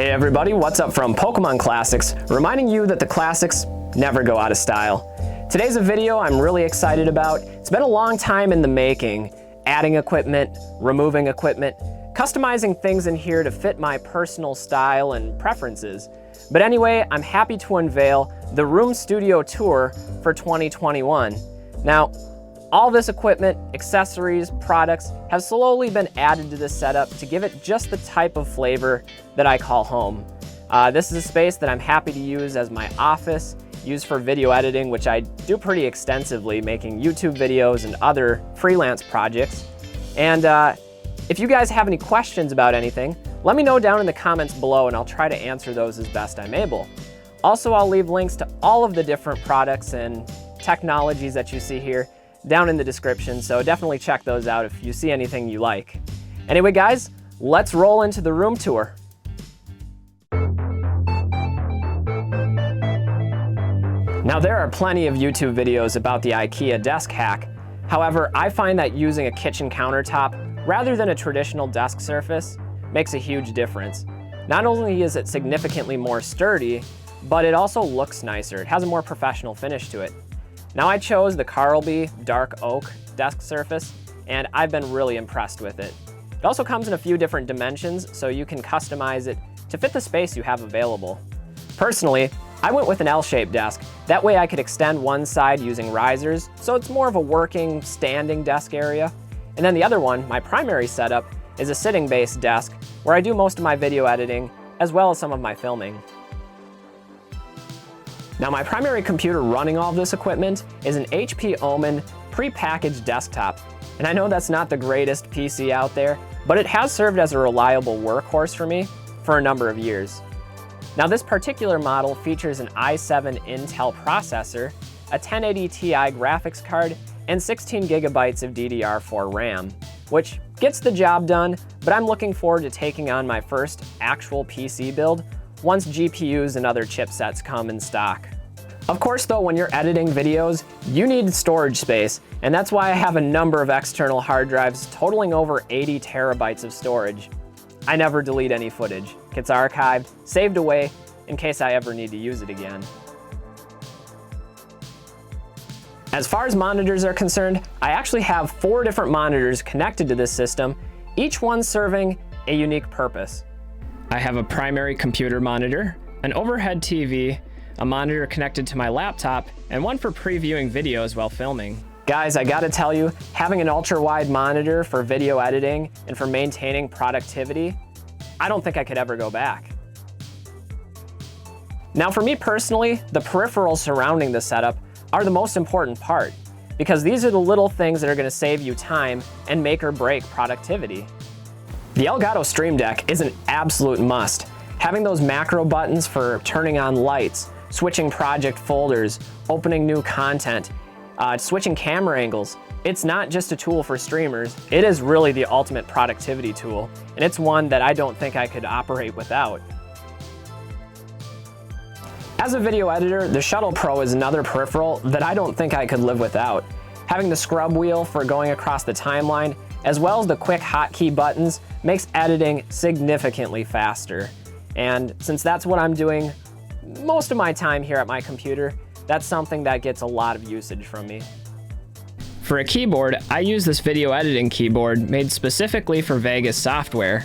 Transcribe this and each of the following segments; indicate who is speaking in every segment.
Speaker 1: Hey everybody, what's up from Pokemon Classics, reminding you that the classics never go out of style. Today's a video I'm really excited about. It's been a long time in the making, adding equipment, removing equipment, customizing things in here to fit my personal style and preferences. But anyway, I'm happy to unveil the Room Studio Tour for 2021. Now, all this equipment, accessories, products have slowly been added to this setup to give it just the type of flavor that I call home. This is a space that I'm happy to use as my office, use for video editing, which I do pretty extensively, making YouTube videos and other freelance projects. And if you guys have any questions about anything, let me know down in the comments below and I'll try to answer those as best I'm able. Also, I'll leave links to all of the different products and technologies that you see here down in the description, so definitely check those out if you see anything you like. Anyway guys, let's roll into the room tour. Now there are plenty of YouTube videos about the IKEA desk hack. However, I find that using a kitchen countertop rather than a traditional desk surface makes a huge difference. Not only is it significantly more sturdy, but it also looks nicer. It has a more professional finish to it. Now I chose the Carlby Dark Oak desk surface, and I've been really impressed with it. It also comes in a few different dimensions, so you can customize it to fit the space you have available. Personally, I went with an L-shaped desk. That way I could extend one side using risers, so it's more of a working, standing desk area. And then the other one, my primary setup, is a sitting-based desk where I do most of my video editing, as well as some of my filming. Now my primary computer running all of this equipment is an HP Omen pre-packaged desktop. And I know that's not the greatest PC out there, but it has served as a reliable workhorse for me for a number of years. Now this particular model features an i7 Intel processor, a 1080 Ti graphics card, and 16 gigabytes of DDR4 RAM, which gets the job done, but I'm looking forward to taking on my first actual PC build once GPUs and other chipsets come in stock. Of course though, when you're editing videos, you need storage space, and that's why I have a number of external hard drives totaling over 80 terabytes of storage. I never delete any footage. It gets archived, saved away, in case I ever need to use it again. As far as monitors are concerned, I actually have 4 different monitors connected to this system, each one serving a unique purpose. I have a primary computer monitor, an overhead TV, a monitor connected to my laptop, and one for previewing videos while filming. Guys, I gotta tell you, having an ultra-wide monitor for video editing and for maintaining productivity, I don't think I could ever go back. Now for me personally, the peripherals surrounding the setup are the most important part, because these are the little things that are gonna save you time and make or break productivity. The Elgato Stream Deck is an absolute must. Having those macro buttons for turning on lights, switching project folders, opening new content, switching camera angles. It's not just a tool for streamers, it is really the ultimate productivity tool, and it's one that I don't think I could operate without. As a video editor, the Shuttle Pro is another peripheral that I don't think I could live without. Having the scrub wheel for going across the timeline, as well as the quick hotkey buttons, makes editing significantly faster. And since that's what I'm doing most of my time here at my computer, that's something that gets a lot of usage from me. For a keyboard, I use this video editing keyboard made specifically for Vegas software.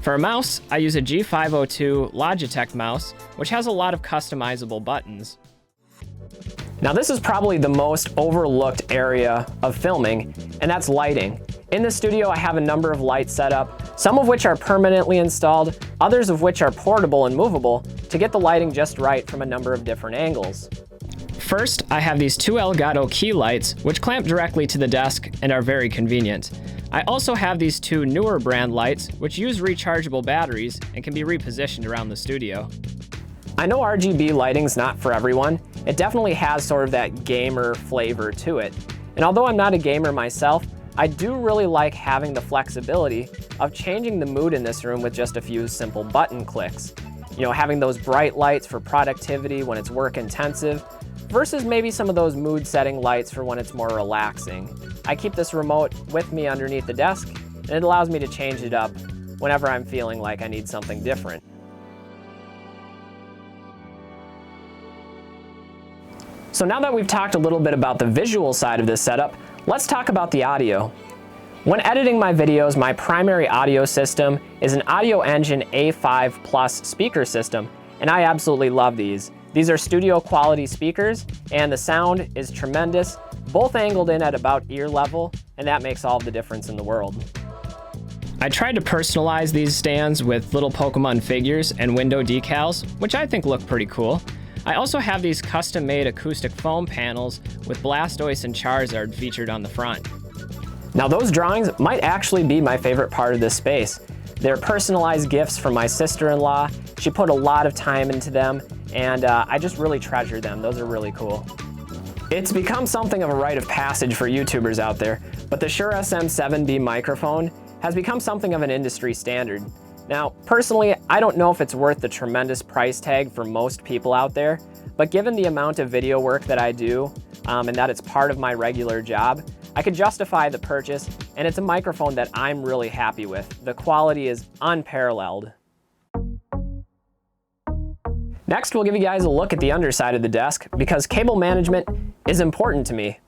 Speaker 1: For a mouse, I use a G502 Logitech mouse, which has a lot of customizable buttons. Now this is probably the most overlooked area of filming, and that's lighting. In the studio, I have a number of lights set up, some of which are permanently installed, others of which are portable and movable to get the lighting just right from a number of different angles. First, I have these 2 Elgato key lights, which clamp directly to the desk and are very convenient. I also have these 2 newer brand lights, which use rechargeable batteries and can be repositioned around the studio. I know RGB lighting's not for everyone. It definitely has sort of that gamer flavor to it. And although I'm not a gamer myself, I do really like having the flexibility of changing the mood in this room with just a few simple button clicks. You know, having those bright lights for productivity when it's work intensive, versus maybe some of those mood setting lights for when it's more relaxing. I keep this remote with me underneath the desk, and it allows me to change it up whenever I'm feeling like I need something different. So now that we've talked a little bit about the visual side of this setup, let's talk about the audio. When editing my videos, my primary audio system is an Audio Engine A5 Plus speaker system, and I absolutely love these. These are studio quality speakers, and the sound is tremendous, both angled in at about ear level, and that makes all the difference in the world. I tried to personalize these stands with little Pokemon figures and window decals, which I think look pretty cool. I also have these custom-made acoustic foam panels with Blastoise and Charizard featured on the front. Now those drawings might actually be my favorite part of this space. They're personalized gifts from my sister-in-law. She put a lot of time into them, and I just really treasure them. Those are really cool. It's become something of a rite of passage for YouTubers out there, but the Shure SM7B microphone has become something of an industry standard. Now, personally, I don't know if it's worth the tremendous price tag for most people out there, but given the amount of video work that I do, and that it's part of my regular job, I could justify the purchase, and it's a microphone that I'm really happy with. The quality is unparalleled. Next, we'll give you guys a look at the underside of the desk, because cable management is important to me.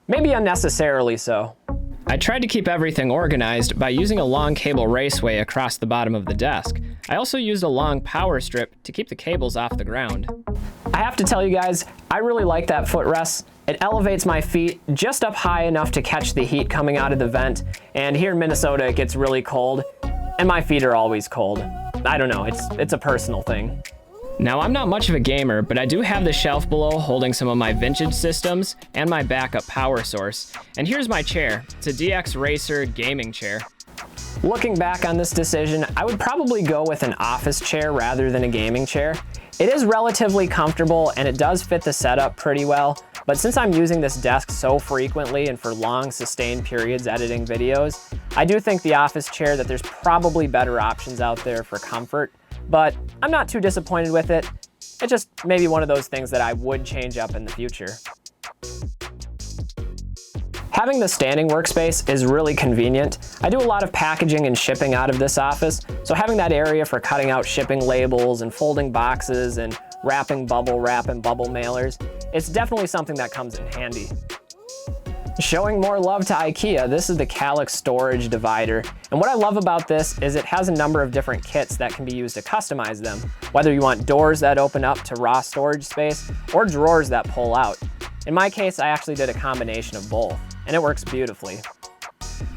Speaker 1: Maybe unnecessarily so. I tried to keep everything organized by using a long cable raceway across the bottom of the desk. I also used a long power strip to keep the cables off the ground. I have to tell you guys, I really like that footrest. It elevates my feet just up high enough to catch the heat coming out of the vent, and here in Minnesota it gets really cold, and my feet are always cold. I don't know, it's a personal thing. Now, I'm not much of a gamer, but I do have the shelf below holding some of my vintage systems and my backup power source. And here's my chair. It's a DX Racer gaming chair. Looking back on this decision, I would probably go with an office chair rather than a gaming chair. It is relatively comfortable and it does fit the setup pretty well, but since I'm using this desk so frequently and for long sustained periods editing videos, I do think the office chair that there's probably better options out there for comfort. But I'm not too disappointed with it. It's just maybe one of those things that I would change up in the future. Having the standing workspace is really convenient. I do a lot of packaging and shipping out of this office, so having that area for cutting out shipping labels and folding boxes and wrapping bubble wrap and bubble mailers, it's definitely something that comes in handy. Showing more love to IKEA, this is the Calyx storage divider. And what I love about this is it has a number of different kits that can be used to customize them, whether you want doors that open up to raw storage space or drawers that pull out. In my case, I actually did a combination of both, and it works beautifully.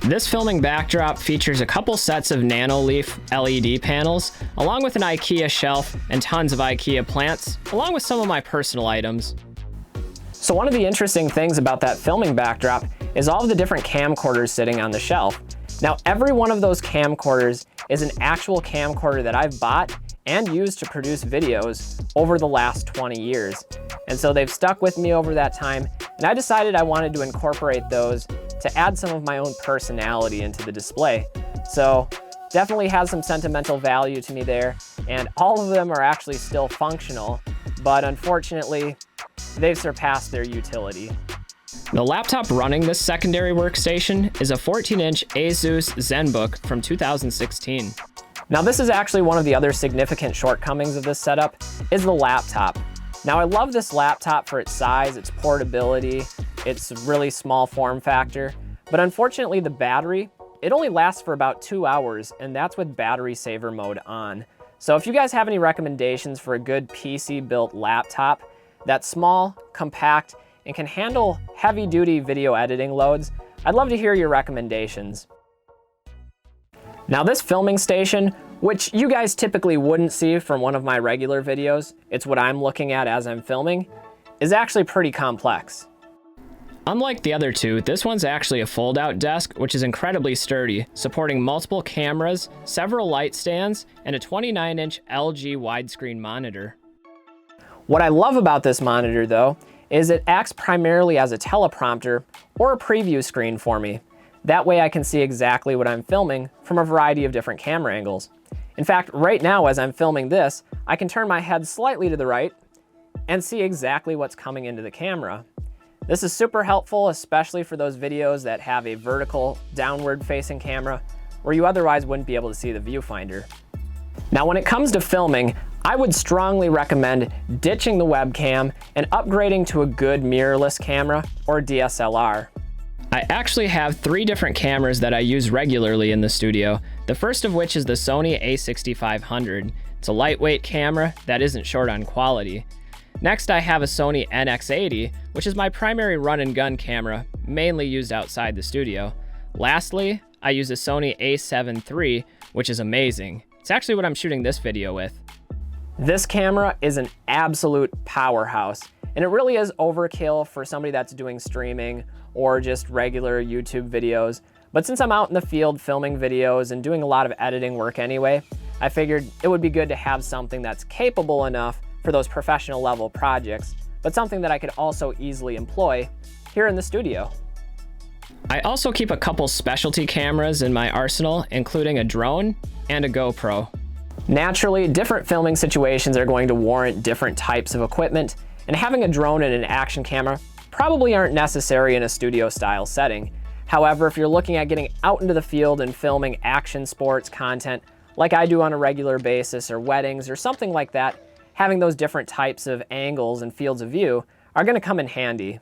Speaker 1: This filming backdrop features a couple sets of Nanoleaf LED panels, along with an IKEA shelf and tons of IKEA plants, along with some of my personal items. So one of the interesting things about that filming backdrop is all of the different camcorders sitting on the shelf. Now, every one of those camcorders is an actual camcorder that I've bought and used to produce videos over the last 20 years. And so they've stuck with me over that time, and I decided I wanted to incorporate those to add some of my own personality into the display. So definitely has some sentimental value to me there, and all of them are actually still functional, but unfortunately, they've surpassed their utility. The laptop running this secondary workstation is a 14-inch Asus ZenBook from 2016. Now this is actually one of the other significant shortcomings of this setup, is the laptop. Now I love this laptop for its size, its portability, its really small form factor, but unfortunately the battery, it only lasts for about 2 hours, and that's with battery saver mode on. So if you guys have any recommendations for a good PC-built laptop that's small, compact, and can handle heavy-duty video editing loads, I'd love to hear your recommendations. Now this filming station, which you guys typically wouldn't see from one of my regular videos, it's what I'm looking at as I'm filming, is actually pretty complex. Unlike the other two, this one's actually a fold-out desk, which is incredibly sturdy, supporting multiple cameras, several light stands, and a 29-inch LG widescreen monitor. What I love about this monitor, though, is it acts primarily as a teleprompter or a preview screen for me. That way I can see exactly what I'm filming from a variety of different camera angles. In fact, right now as I'm filming this, I can turn my head slightly to the right and see exactly what's coming into the camera. This is super helpful, especially for those videos that have a vertical, downward-facing camera where you otherwise wouldn't be able to see the viewfinder. Now, when it comes to filming, I would strongly recommend ditching the webcam and upgrading to a good mirrorless camera or DSLR. I actually have 3 different cameras that I use regularly in the studio, the first of which is the Sony a6500. It's a lightweight camera that isn't short on quality. Next, I have a Sony NX80, which is my primary run and gun camera, mainly used outside the studio. Lastly, I use a Sony a7 III, which is amazing. It's actually what I'm shooting this video with. This camera is an absolute powerhouse, and it really is overkill for somebody that's doing streaming or just regular YouTube videos. But since I'm out in the field filming videos and doing a lot of editing work anyway, I figured it would be good to have something that's capable enough for those professional level projects, but something that I could also easily employ here in the studio. I also keep a couple specialty cameras in my arsenal, including a drone and a GoPro. Naturally, different filming situations are going to warrant different types of equipment, and having a drone and an action camera probably aren't necessary in a studio style setting. However, if you're looking at getting out into the field and filming action sports content like I do on a regular basis, or weddings or something like that, having those different types of angles and fields of view are going to come in handy.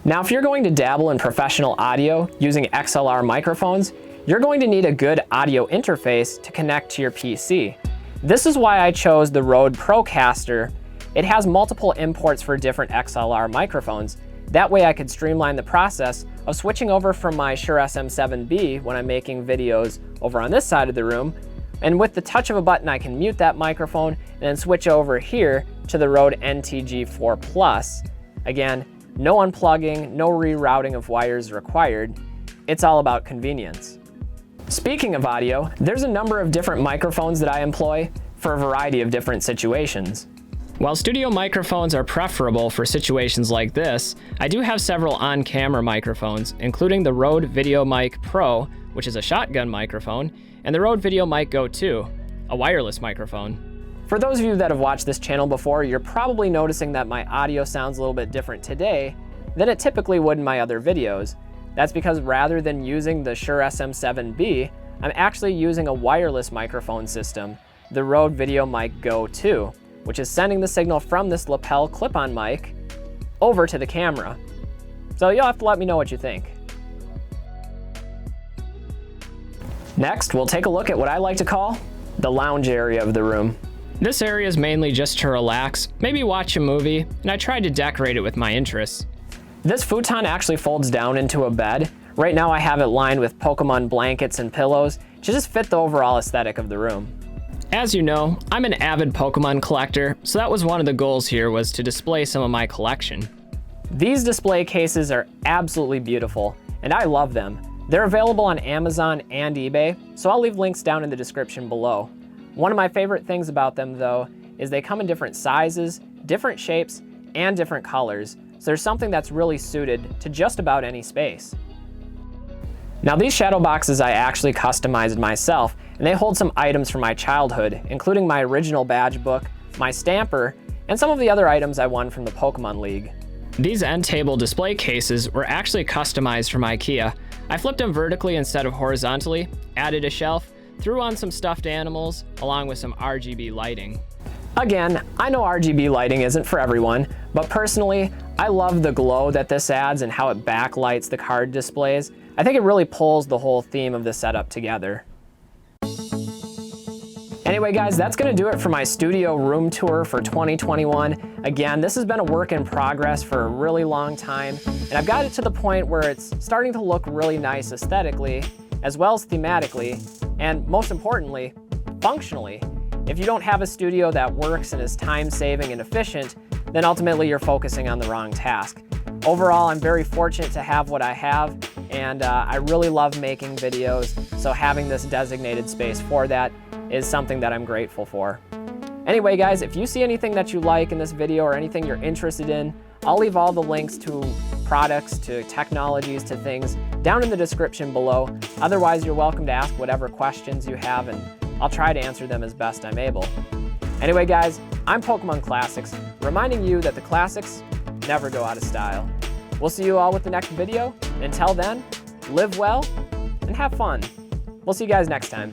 Speaker 1: Now, if you're going to dabble in professional audio using XLR microphones, you're going to need a good audio interface to connect to your PC. This is why I chose the Rode Procaster. It has multiple imports for different XLR microphones. That way I could streamline the process of switching over from my Shure SM7B when I'm making videos over on this side of the room. And with the touch of a button, I can mute that microphone and then switch over here to the Rode NTG4 Plus. Again, no unplugging, no rerouting of wires required. It's all about convenience. Speaking of audio, there's a number of different microphones that I employ for a variety of different situations. While studio microphones are preferable for situations like this, I do have several on-camera microphones, including the Rode VideoMic Pro, which is a shotgun microphone, and the Rode VideoMic Go 2, a wireless microphone. For those of you that have watched this channel before, you're probably noticing that my audio sounds a little bit different today than it typically would in my other videos. That's because rather than using the Shure SM7B, I'm actually using a wireless microphone system, the Rode VideoMic Go 2, which is sending the signal from this lapel clip-on mic over to the camera. So you'll have to let me know what you think. Next, we'll take a look at what I like to call the lounge area of the room. This area is mainly just to relax, maybe watch a movie, and I tried to decorate it with my interests. This futon actually folds down into a bed. Right now I have it lined with Pokemon blankets and pillows to just fit the overall aesthetic of the room. As you know, I'm an avid Pokemon collector, so that was one of the goals here, was to display some of my collection. These display cases are absolutely beautiful, and I love them. They're available on Amazon and eBay, so I'll leave links down in the description below. One of my favorite things about them, though, is they come in different sizes, different shapes, and different colors, so there's something that's really suited to just about any space. Now, these shadow boxes I actually customized myself, and they hold some items from my childhood, including my original badge book, my stamper, and some of the other items I won from the Pokemon League. These end table display cases were actually customized from IKEA. I flipped them vertically instead of horizontally, added a shelf, threw on some stuffed animals, along with some RGB lighting. Again, I know RGB lighting isn't for everyone, but personally, I love the glow that this adds and how it backlights the card displays. I think it really pulls the whole theme of the setup together. Anyway guys, that's gonna do it for my studio room tour for 2021. Again, this has been a work in progress for a really long time, and I've got it to the point where it's starting to look really nice aesthetically, as well as thematically, and most importantly, functionally. If you don't have a studio that works and is time-saving and efficient, then ultimately you're focusing on the wrong task. Overall, I'm very fortunate to have what I have, and I really love making videos, so having this designated space for that is something that I'm grateful for. Anyway guys, if you see anything that you like in this video or anything you're interested in, I'll leave all the links to products, to technologies, to things down in the description below. Otherwise, you're welcome to ask whatever questions you have, and I'll try to answer them as best I'm able. Anyway guys, I'm Pokemon Classics, reminding you that the classics never go out of style. We'll see you all with the next video. Until then, live well and have fun. We'll see you guys next time.